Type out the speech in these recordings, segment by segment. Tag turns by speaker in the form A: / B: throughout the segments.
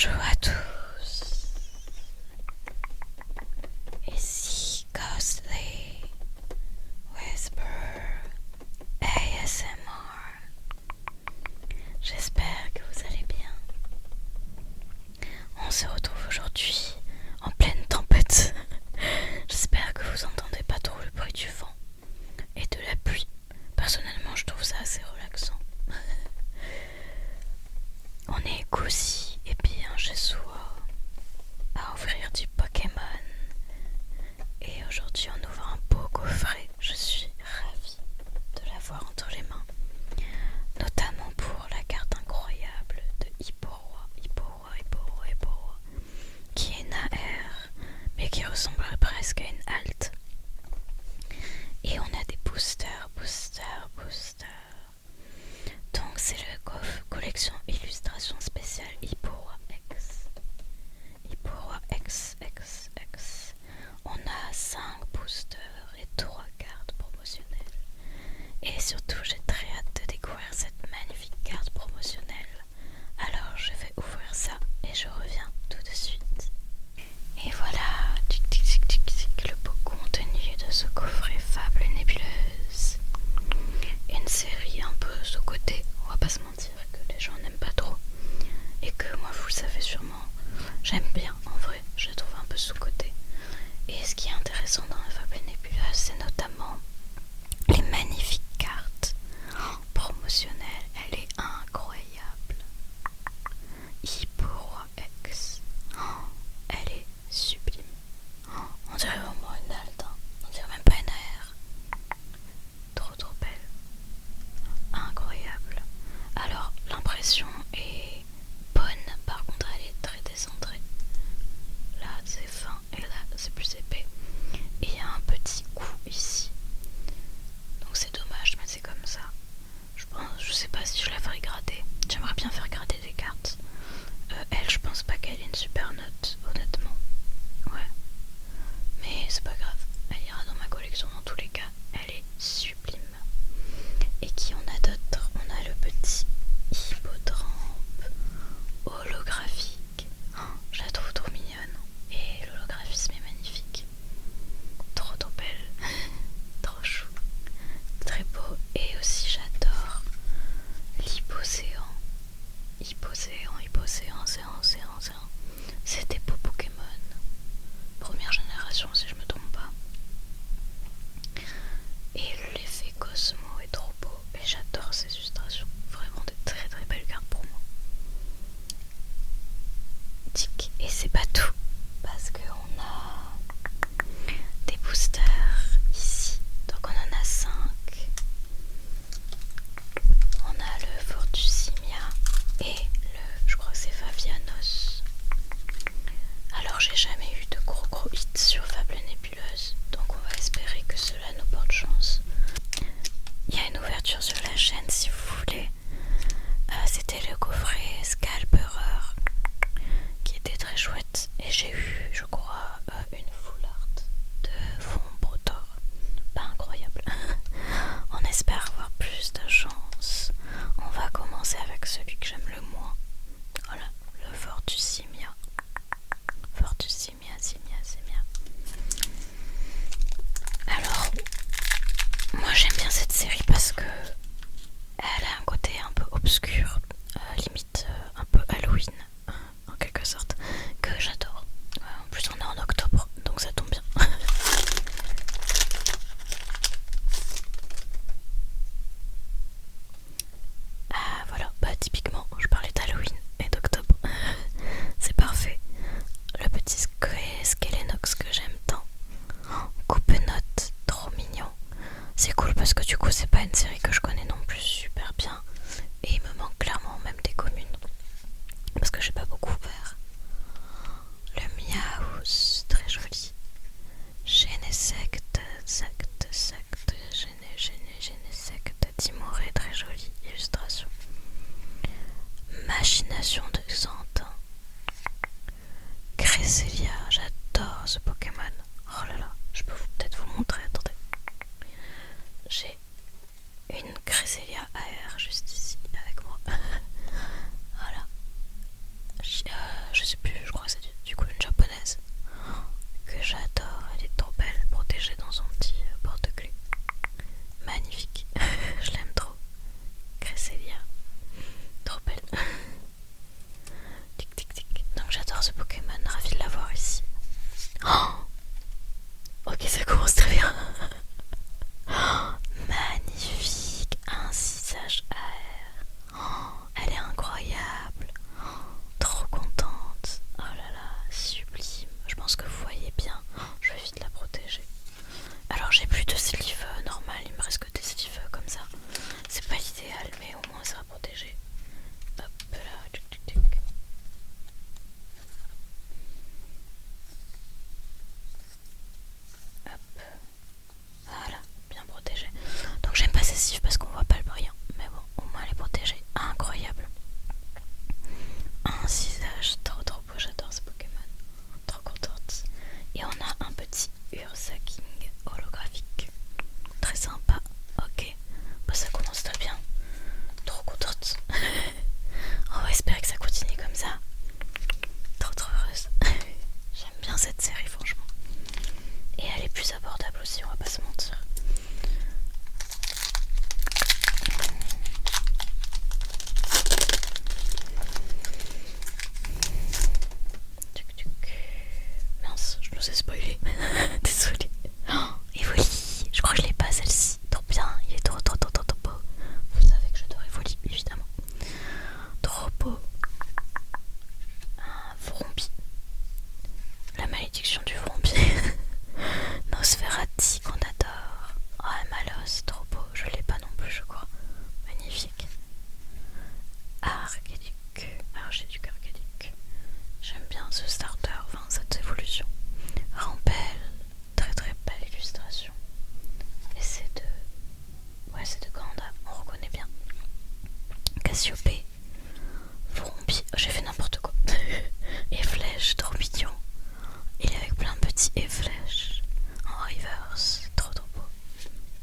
A: Bonjour à tous. Ici Ghostly Whisper ASMR. J'espère que vous allez bien. On se retrouve aujourd'hui en pleine tempête. J'espère que vous entendez pas trop le bruit du vent et de la pluie. Personnellement, je trouve ça assez relaxant. On est cosy et bien chez soi à ouvrir du Pokémon. Et aujourd'hui, on ouvre un beau coffret. Je suis ravie de l'avoir entre les mains. Notamment pour la carte incroyable de Hipporoi, qui est une AR, mais qui ressemblerait presque à une Alt. Et on a des boosters. Donc c'est le collection illustration spéciale Hipporoi X. Hipporoi XXX. On a 5 boosters et 3 cartes promotionnelles. Et surtout, j'ai très hâte de découvrir cette magnifique carte promotionnelle. Alors je vais ouvrir ça et je reviens tout de suite. Et voilà, le beau contenu de ce coffret Fable Nébuleuse. Une série un peu sous-cotée, on va pas se mentir, que les gens n'aiment pas trop. Et que moi, vous le savez sûrement, j'aime bien en vrai, je la trouve un peu sous-cotée. Et ce qui est intéressant dans la Fable Nébuleuse, c'est notamment les magnifiques cartes promotionnelles. Elle est incroyable. Hipporoi X. Elle est sublime. On dirait vraiment une Alt, on dirait même pas une AR. Trop belle. Incroyable. Alors l'impression est bonne, par contre elle est très décentrée. Là c'est fin et là c'est plus épais. Et il y a un petit coup ici. Donc c'est dommage, mais c'est comme ça. Je sais pas si je la ferai grader. J'aimerais bien faire grader des cartes. Elle, je pense pas qu'elle ait une super note, honnêtement. Ouais. Mais c'est pas grave. Elle ira dans ma collection dans tous les cas. Elle est sublime. Et qui on a d'autres? On a le petit hippodrampe holographique. Je la trouve trop mignonne. Et l'holographisme est magnifique. Trop belle. Trop chou. Très beau. Et aussi j'adore l'Hippocéan. Séan. C'est des beaux Pokémon. Première génération si je me trompe pas. Et l'effet Cosmo est trop beau. Et j'adore ces illustrations. Vraiment de très belles cartes pour moi. Tic. Et c'est pas tout. Parce qu'on a des boosters ici. Donc on en a 5. On a le Fortusimia et je crois que c'est Favianos. Alors j'ai jamais eu de gros hits sur Fable Nébuleuse, donc on va espérer que cela nous porte chance. Il y a une ouverture sur la chaîne si vous voulez. C'était le coffret Scalperer qui était très chouette et j'ai eu, je crois, une full art de Fombrotor. Pas incroyable. On espère avoir plus de chance. On va commencer avec celui que j'aime le moins. Voilà, le Fortusimia. Simia. Alors, moi j'aime bien cette série parce que elle a un côté un peu obscur, limite un peu Halloween, en quelque sorte, que j'adore. En plus on est en octobre, donc ça tombe bien. Ah voilà, bah typiquement, je parlais d'Halloween et d'octobre. C'est parfait. Le petit Skelenox que j'aime tant. Coupe-note, trop mignon. C'est cool parce que du coup c'est pas une série que je connais non plus super bien. Et il me manque clairement même des communes. Parce que j'ai pas beaucoup ouvert. Le Miaus, très joli. Genesect, Timoré, très jolie illustration. Machination de Xantin. Cresselia, j'adore ce Pokémon. Oh là là, je peux peut-être vous montrer, attendez. J'ai une Cresselia AR j'adore ce Pokémon, ravi de l'avoir ici. Oh, ok, ça commence très bien. Magnifique, un cisaage AR. Elle est incroyable. Trop contente. Oh là là, sublime. Je pense que vous voyez bien. Je vais vite la protéger. Alors j'ai plus de sleeve normal, il me reste que des sleeves comme ça. C'est pas l'idéal, mais au moins ça sera protégé. Hop là, tchic tchic tchic. Hop. Voilà, bien protégé. Donc j'aime pas ces sleeves parce qu'on voit pas le brillant. Mais bon, au moins elle est protégée. Incroyable. Un cisaage trop trop beau, j'adore ce Pokémon. Trop contente. Et on a un petit Ursaking holographique. Très sympa. Ok. Bah ça commence très bien. Trop contente. On va espérer que ça continue comme ça. Trop trop heureuse. J'aime bien cette série franchement. Et elle est plus abordable aussi, on va pas se mentir. Mince, je nous ai spoilé. Désolée. Oh, Evoli, je crois que je l'ai pas celle-ci. Trop bien, il est trop trop trop trop, trop beau. Vous savez que j'adore Evoli, évidemment. Trop beau. Un Vrombi. La malédiction du Vrombi. Nosferati qu'on adore. Oh, Malos, trop beau. Je l'ai pas non plus, je crois. Magnifique. Arcadic. Arcadic, Arcadic. J'aime bien ce starter, enfin cette évolution. Rampel, très très belle illustration. Et c'est de... Ouais, c'est de Ganda, on reconnaît bien. Cassiopée. Vrombi, j'ai fait n'importe quoi. Et Flèche, trop mignon. Il est avec plein de petits et flèches. En reverse, trop trop beau.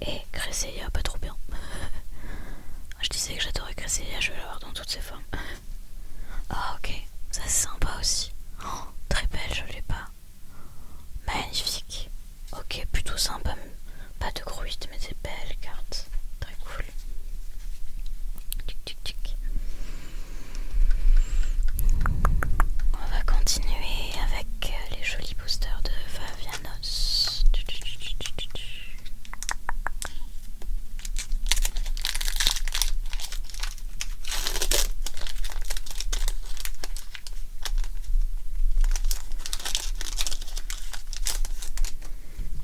A: Et Cresselia, pas trop bien. Je disais que j'adorais Cresselia, je vais l'avoir dans toutes ses formes. Ah ok, ça c'est sympa aussi. Oh, très belle, je l'ai pas. Magnifique. Ok, plutôt sympa. Pas de gros hit, mais des belles cartes. Très cool. Tic tic tic. On va continuer avec les jolis boosters de Favianos.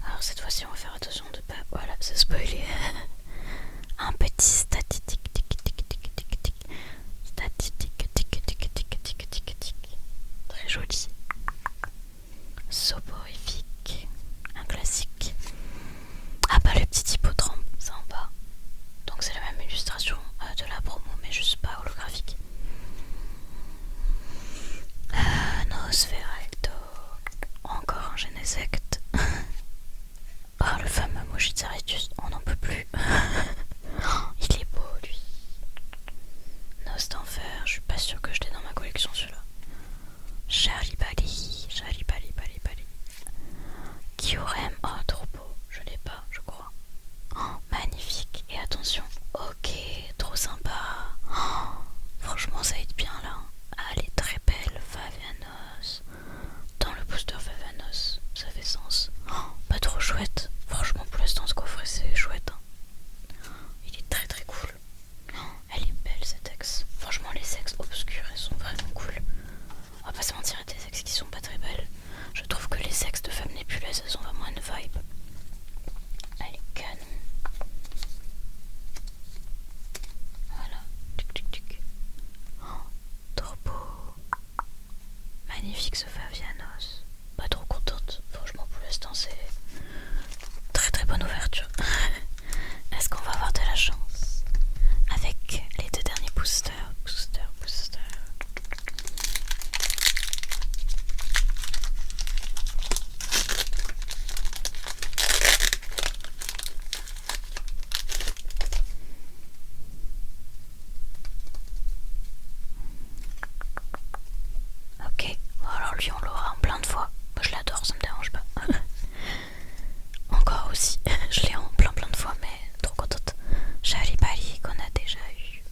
A: Alors cette fois-ci on va faire attention de pas... Voilà, c'est spoilé. Un petit statistique tic tic tic tic tic. Statistique tic tic tic tic tic tic. Très joli. Soporifique. Un classique. Ah bah le petit hippodrome, sympa. Donc c'est la même illustration de la promo mais juste pas holographique. Nosferatu. Encore un Genesect. Oh le fameux Mojitzaritus, on n'en peut plus. Il est beau lui. Nos d'enfer, je suis pas sûre que je l'ai dans ma collection celui-là. Charibali, Charibali, Bali, Bali. Kyurem, oh trop beau, je l'ai pas, je crois. Oh, magnifique, et attention, ok, trop sympa. Oh, franchement, ça aide bien là. Ah, elle est très belle, Favianos. Dans le booster Favianos, ça fait sens. Oh, pas trop chouette. Franchement, pour l'instant, ce coffret, c'est chouette. Hein. Il est très très cool. Oh, elle est belle cette ex. Franchement, les sexes obscurs, elles sont vraiment cool. On va pas se mentir, il y a des ex qui sont pas très belles. Je trouve que les sexes de femmes nébuleuses, elles ont vraiment une vibe. Elle est canon. Voilà. Tic tic tic. Oh, trop beau. Magnifique ce Favianos. Pas trop contente. Franchement, pour l'instant, c'est très très bonne ouverture. Est-ce qu'on va avoir de la chance avec les deux derniers boosters? Booster. Ok, bon, alors lui on l'aura en plein de fois. Moi je l'adore, ça me dérange pas. Encore aussi, je l'ai en plein de fois, mais trop contente. Charibali qu'on a déjà eu.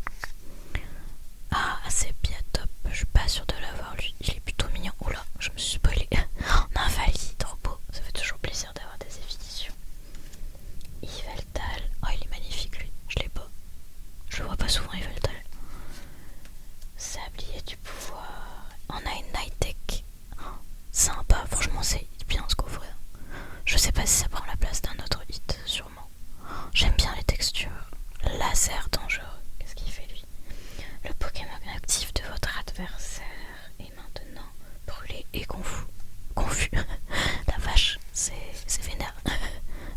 A: Ah, c'est bien top. Je suis pas sûre de l'avoir lui. Il est plutôt mignon. Oula, et confus. Confus. La vache, c'est vénère.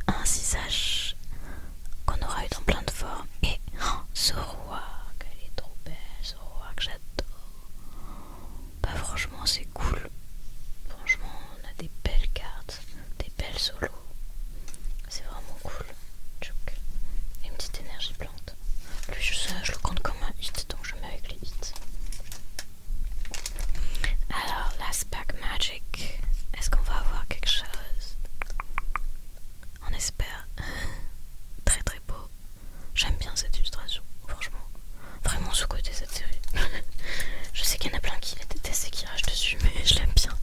A: Un cisage qu'on aura eu dans plein de formes. Et Zoroark, elle est trop belle, Zoroark, j'adore. Bah franchement c'est cool. Franchement on a des belles cartes, des belles solos. C'est vraiment cool. Tchouk. Et une petite énergie plante. Lui je le compte comme un hit, donc je mets avec les hits. Alors Last Pack Magic, est-ce qu'on va avoir quelque chose? On espère. Très très beau. J'aime bien cette illustration, franchement. Vraiment sous-côté cette série. Je sais qu'il y en a plein qui les détestent et qui ragent dessus, mais je l'aime bien.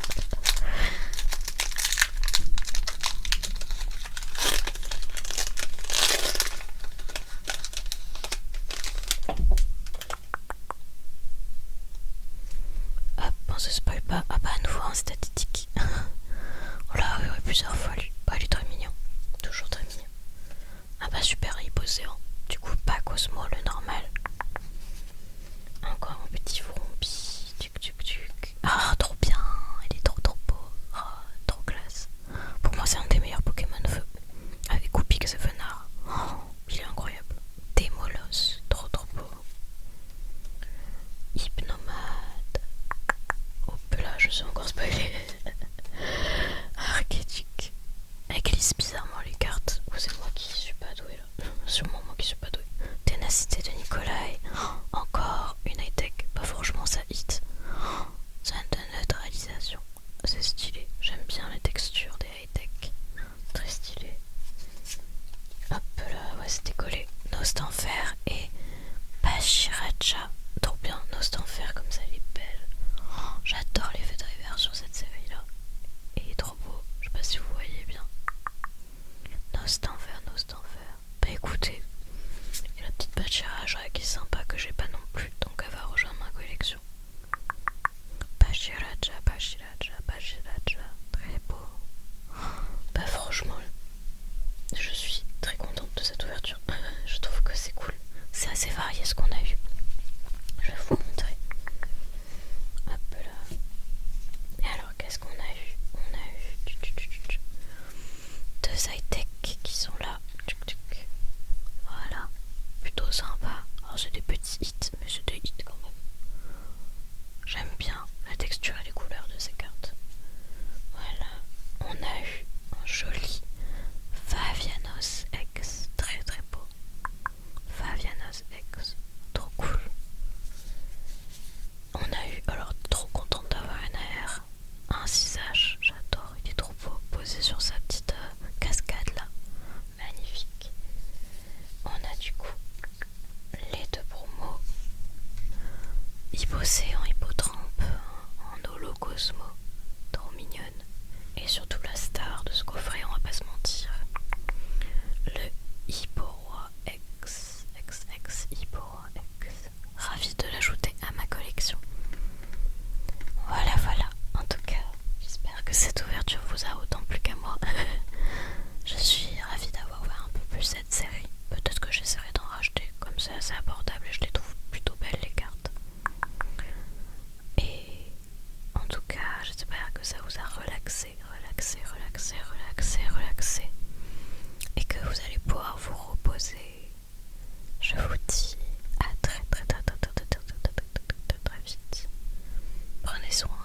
A: Hop, on se spoil pas. Ah bah à nouveau un statistique. On l'a eu plusieurs fois lui. Bah il est très mignon. Toujours très mignon. Ah bah super hyposéant. Du coup pas Cosmo le normal. Encore un petit Vroombi. Tuc tuc tuc. Ah trop bien. Il est trop beau. Oh, trop classe. Pour moi c'est un des meilleurs Pokémon feu. Avec Coupix et Venard. Oh, il est incroyable. Démolos. Trop beau. Hypnomade. Hop là je suis encore spoilée. Archétype. Elle glisse bizarrement les cartes. Ou c'est moi qui suis pas douée là. Sûrement moi qui suis pas douée. Ténacité de Nikolai. Oh, encore une high-tech. Bah franchement ça hit. Ça de neutralisation. C'est stylé. J'aime bien les textures des high-tech. Très stylé. Hop là, ouais c'était collé. Nostanfer et Pachiracha. Trop bien. Nostanfer comme ça elle est belle. Oh, j'adore l'effet de reverse sur cette série là. Et il est trop beau. Je sais pas si vous voyez bien. Nostanfer. Bah écoutez, il y a la petite Pachiracha qui est sympa que j'ai pas non plus. Donc elle va rejoindre ma collection. Pachiracha. Très beau. Bah franchement, je suis très contente de cette ouverture. Je trouve que c'est cool. C'est assez varié ce qu'on a eu. Je vais vous montrer. Hop là. Et alors qu'est-ce qu'on a eu? On a eu deux high-tech qui sont là. Voilà. Plutôt sympa. Alors c'est des petits hits, mais c'est des hits quand même. J'aime bien la texture et les couleurs de ces cartes. Voilà. On a eu un joli Favianos X. Très beau. Favianos X. Trop cool. On a eu, alors trop contente d'avoir un AR. Un cisage, j'adore, il est trop beau. Posé sur sa petite cascade là. Magnifique. On a du coup les deux promos. Hypocéan, Hippotrampe en holo Cosmo. Trop mignonne. Et surtout la star de ce coffret, on va pas se mentir. Le Hipporoi X. Hipporoi X. Ravi de l'ajouter à ma collection. Voilà. En tout cas, j'espère que cette ouverture vous a autant plu qu'à moi. Je suis ravie d'avoir ouvert un peu plus cette série. Peut-être que j'essaierai d'en racheter, comme c'est assez abordable et je les trouve plutôt belles les cartes. Et en tout cas, j'espère que ça vous a relaxé. Et que vous allez pouvoir vous reposer. Je vous dis à très vite. Prenez soin.